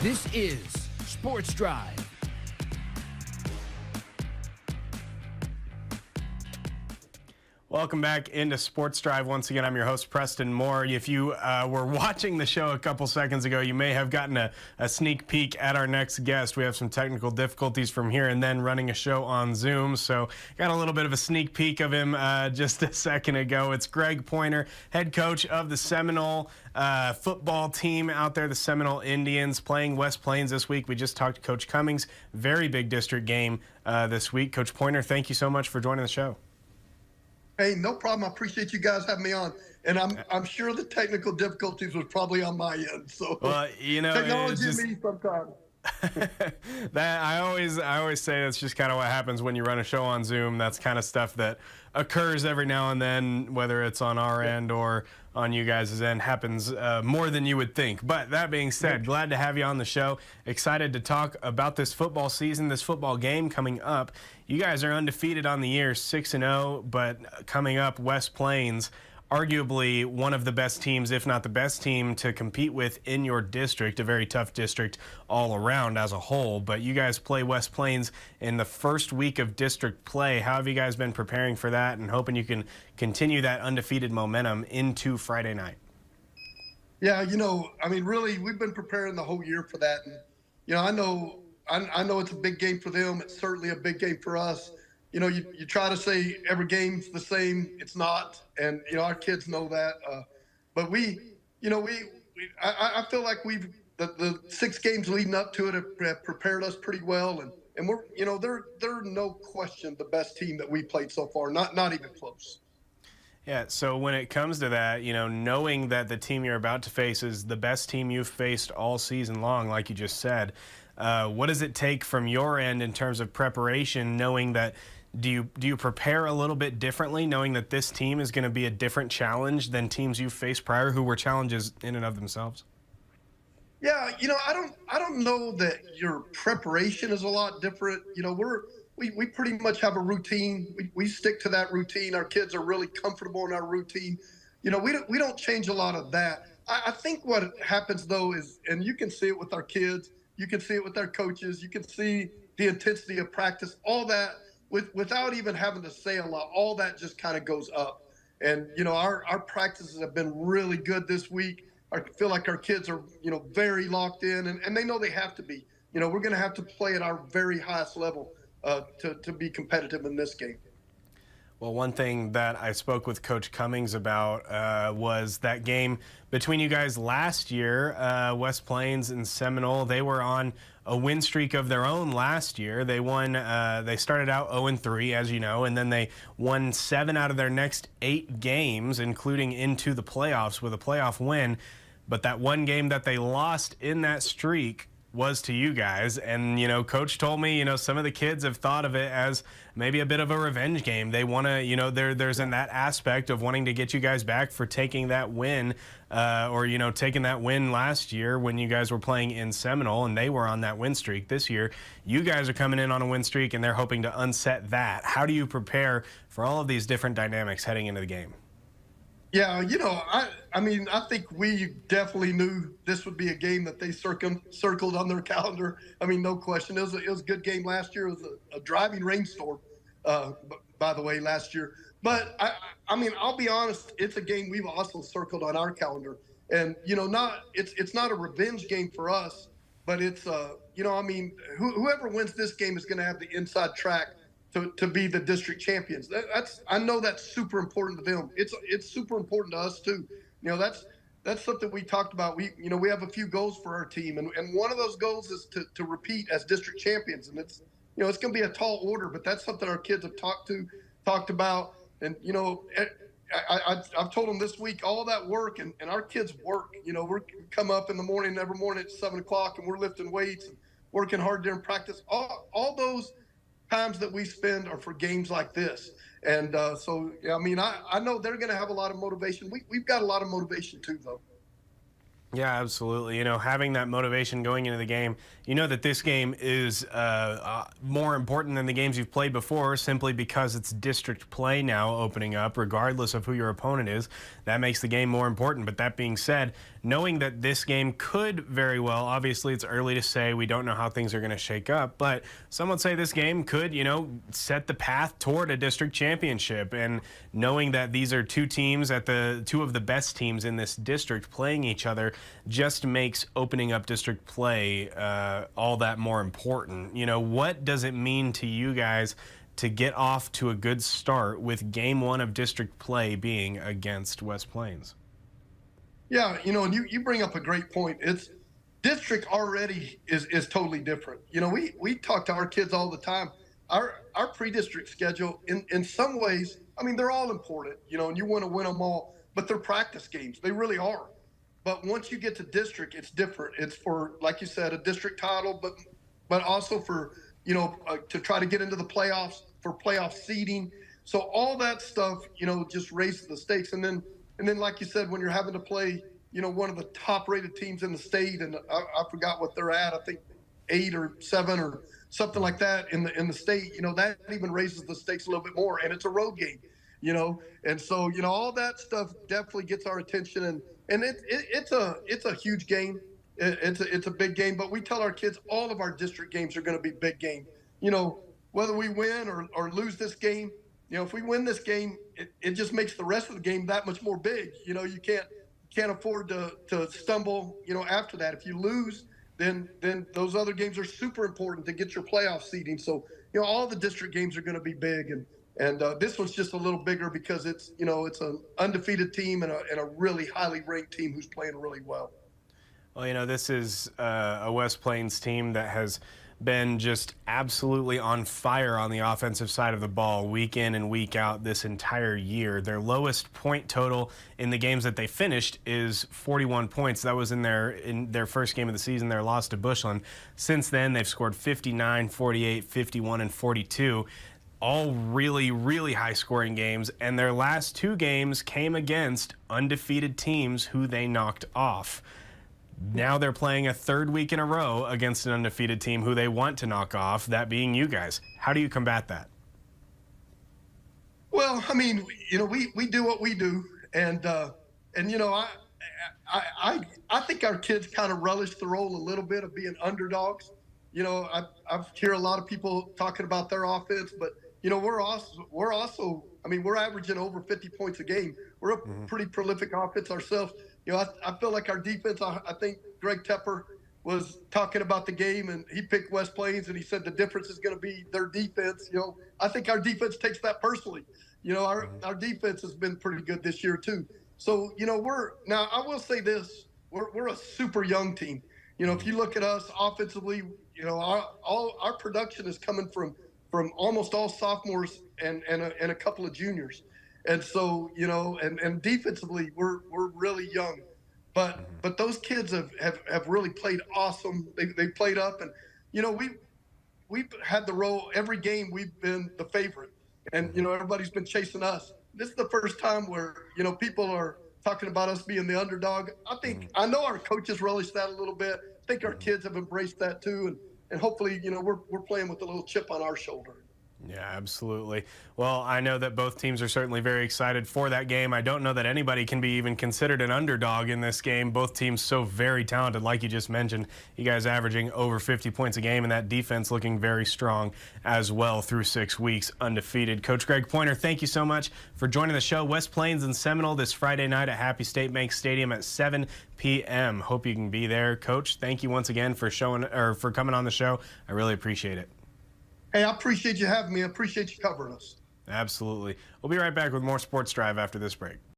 This is Sports Drive. Welcome back into Sports Drive. Once again, I'm your host, Preston Moore. If you were watching the show a couple seconds ago, you may have gotten a sneak peek at our next guest. We have some technical difficulties from here and then running a show on Zoom, so got a little bit of a sneak peek of him just a second ago. It's Greg Poynor, head coach of the Seminole football team out there, the Seminole Indians, playing West Plains this week. We just talked to Coach Cummings. Very big district game this week. Coach Poynor, thank you so much for joining the show. Hey, no problem. I appreciate you guys having me on, and I'm sure the technical difficulties was probably on my end. So, well, you know, technology me sometimes. That I always say that's just kind of what happens when you run a show on Zoom. That's kind of stuff that occurs every now and then, whether it's on our end or on you guys' end. Happens more than you would think. But that being said, glad to have you on the show. Excited to talk about this football season, this football game coming up. You guys are undefeated on the year, 6-0, but coming up, West Plains, arguably one of the best teams, if not the best team, to compete with in your district, a very tough district all around as a whole. But you guys play West Plains in the first week of district play. How have you guys been preparing for that and hoping you can continue that undefeated momentum into Friday night? Yeah, really, we've been preparing the whole year for that. And, I know it's a big game for them. It's certainly a big game for us. You try to say every game's the same. It's not. And, our kids know that. But I feel like the 6 games leading up to it have prepared us pretty well. And we're, they're no question the best team that we played so far. Not even close. Yeah, so when it comes to that, knowing that the team you're about to face is the best team you've faced all season long, like you just said, what does it take from your end in terms of preparation, knowing that do you prepare a little bit differently, knowing that this team is going to be a different challenge than teams you've faced prior who were challenges in and of themselves? Yeah, I don't know that your preparation is a lot different. We pretty much have a routine. We stick to that routine. Our kids are really comfortable in our routine. We don't change a lot of that. I think what happens though is, and you can see it with our kids, you can see it with our coaches, you can see the intensity of practice, all that without even having to say a lot, all that just kind of goes up. And, our practices have been really good this week. I feel like our kids are, very locked in and they know they have to be. We're going to have to play at our very highest level to be competitive in this game. Well, one thing that I spoke with Coach Cummings about was that game between you guys last year, West Plains and Seminole. They were on a win streak of their own last year. They won. They started out 0-3, as you know, and then they won 7 out of their next 8 games, including into the playoffs with a playoff win. But that one game that they lost in that streak was to you guys. And, Coach told me, some of the kids have thought of it as maybe a bit of a revenge game. They want to, there's in that aspect of wanting to get you guys back for taking that win or taking that win last year when you guys were playing in Seminole and they were on that win streak. This year, you guys are coming in on a win streak and they're hoping to unset that. How do you prepare for all of these different dynamics heading into the game? Yeah, I think we definitely knew this would be a game that they circled on their calendar. No question. It was a good game last year. It was a driving rainstorm, by the way, last year. But, I'll be honest, it's a game we've also circled on our calendar. And, it's not a revenge game for us, but it's, whoever wins this game is going to have the inside track to be the district champions. I know that's super important to them. It's super important to us too. That's something we talked about. We have a few goals for our team, and one of those goals is to repeat as district champions. And it's it's going to be a tall order, but that's something our kids have talked about. And I've told them this week all that work, and our kids work. We come up in the morning every morning at 7 o'clock, and we're lifting weights and working hard during practice. All those times that we spend are for games like this. And I know they're going to have a lot of motivation. We've got a lot of motivation too, though. Yeah, absolutely. Having that motivation going into the game, that this game is more important than the games you've played before simply because it's district play now opening up, regardless of who your opponent is. That makes the game more important. But that being said, knowing that this game could very well, obviously it's early to say, we don't know how things are going to shake up, but some would say this game could, set the path toward a district championship. And knowing that these are two teams two of the best teams in this district playing each other just makes opening up district play all that more important. What does it mean to you guys to get off to a good start with game one of district play being against West Plains? Yeah, and you bring up a great point. It's district already is totally different. We talk to our kids all the time. Our pre-district schedule, in some ways, I mean, they're all important, and you want to win them all, but they're practice games. They really are. But once you get to district, it's different. It's for, like you said, a district title, but also for, to try to get into the playoffs, for playoff seeding. So all that stuff, just raises the stakes. And then, like you said, when you're having to play, one of the top-rated teams in the state, and I forgot what they're at. I think 8 or 7 or something like that in the state. That even raises the stakes a little bit more. And it's a road game, And so, all that stuff definitely gets our attention. And it's a huge game. It's a big game. But we tell our kids all of our district games are going to be big game. Whether we win or lose this game, if we win this game, it just makes the rest of the game that much more big. You can't afford to stumble, after that. If you lose, then those other games are super important to get your playoff seeding. So, all the district games are going to be big, and this one's just a little bigger because it's an undefeated team and a really highly ranked team who's playing really well. Well, this is a West Plains team that has been just absolutely on fire on the offensive side of the ball week in and week out this entire year. Their lowest point total in the games that they finished is 41 points. That was in their first game of the season, their loss to Bushland. Since then, they've scored 59, 48, 51, and 42. All really, really high-scoring games, and their last 2 games came against undefeated teams who they knocked off. Now they're playing a 3rd week in a row against an undefeated team who they want to knock off, that being you guys. How do you combat that? Well, I mean, we do what we do, and I think our kids kind of relish the role a little bit of being underdogs. I hear a lot of people talking about their offense, but we're also I mean, we're averaging over 50 points a game. We're a pretty prolific offense ourselves. I feel like our defense, I think Greg Tepper was talking about the game, and he picked West Plains, and he said the difference is going to be their defense. I think our defense takes that personally. Our defense has been pretty good this year too. So, now I will say this, we're a super young team. If you look at us offensively, our production is coming from almost all sophomores and a couple of juniors. And so, and defensively, we're really young, but those kids have really played awesome. They played up, and we've had the role every game. We've been the favorite, and everybody's been chasing us. This is the first time where people are talking about us being the underdog. I know our coaches relish that a little bit. I think our kids have embraced that too, and hopefully we're playing with a little chip on our shoulder. Yeah, absolutely. Well, I know that both teams are certainly very excited for that game. I don't know that anybody can be even considered an underdog in this game. Both teams so very talented, like you just mentioned. You guys averaging over 50 points a game, and that defense looking very strong as well through 6 weeks undefeated. Coach Greg Poynor, thank you so much for joining the show. West Plains and Seminole this Friday night at Happy State Bank Stadium at 7 p.m. Hope you can be there. Coach, thank you once again for coming on the show. I really appreciate it. Hey, I appreciate you having me. I appreciate you covering us. Absolutely. We'll be right back with more Sports Drive after this break.